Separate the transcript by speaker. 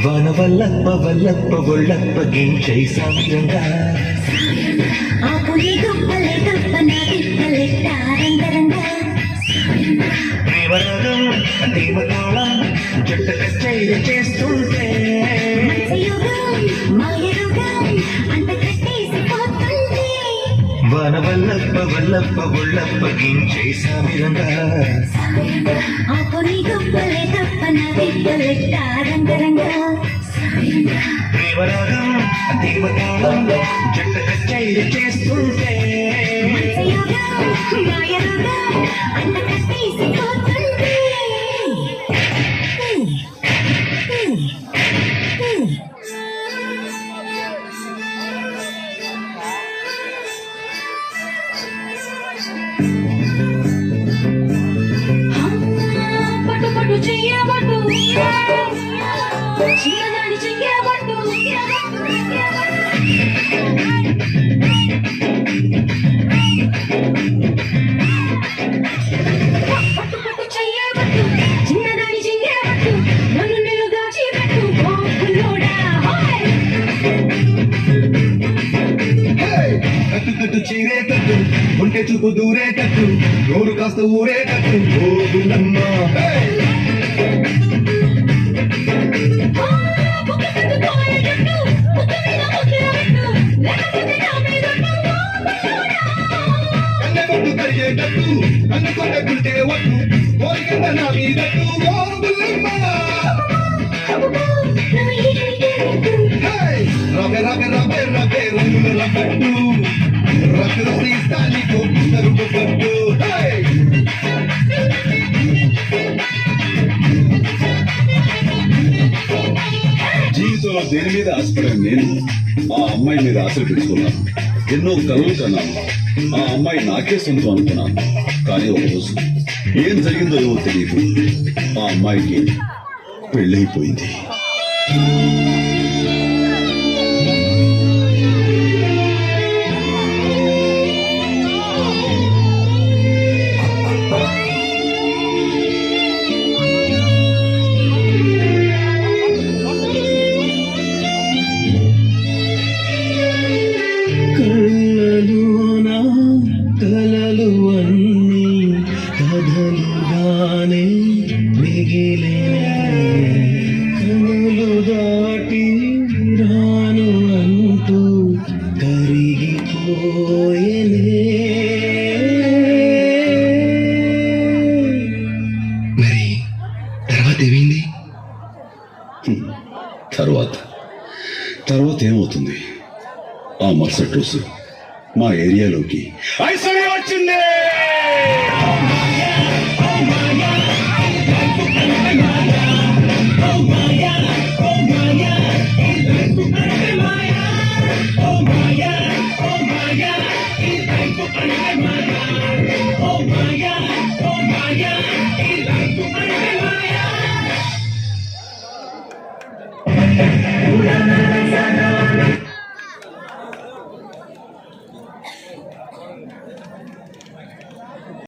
Speaker 1: వాన వల్లప్ప వల్లప్ప ఒళ్ళప్ప గించై సామ్యంగా ప్రేమరాగం దేవతాళం జట్ట కచ్చైర చేస్తుంటే వాన వల్లప్ప వల్లప్ప ఒళ్ళప్ప గించై సామ్యంగా ప్రేమరాగం దేవతాళం జట్ట కచ్చైర చేస్తుంటే
Speaker 2: చిన్నదాని చెయ్యబట్టు చిన్నదాని చెయ్యబట్టు నన్ను నేను దాచిపెట్టు గోకులోడా
Speaker 1: కట్టు చీరేటట్టు ఉంటే చూపు దూరేటట్టు నోరు కాస్త ఊరేటట్టు గోగులమ్మ కన్నెపట్టు కరిగేటట్టు కన్నుకొండ గుంటే ఒట్టు కోరికంద నా మీదట్టు గోగులమ్మ రవే రవే రవే రవే రంగుల రవ్వట్టు రక్త శ్రీస్తానికి నరుకు పట్టు
Speaker 3: జీవితంలో దేని మీద ఆశపడాను నేను ఆ అమ్మాయి మీద ఆశలు పెట్టుకున్నాను. ఎన్నో కలలు కన్నాను. ఆ అమ్మాయి నాకే సొంతం అనుకున్నాను. కానీ ఒకరోజు ఏం జరిగిందో ఏమో తెలియదు. ఆ అమ్మాయికి పెళ్ళైపోయింది.
Speaker 1: కలలు అన్నీ కథలుగానే మిగిలే కనులు దాటి రాను అంటూ కరిగిపోయేనే. మరి తర్వాత ఏమైంది?
Speaker 3: తర్వాత ఏమవుతుంది? ఆ మరుసటి రోజు మా ఏరియాలోకి ఐశ్వర్య వచ్చింది.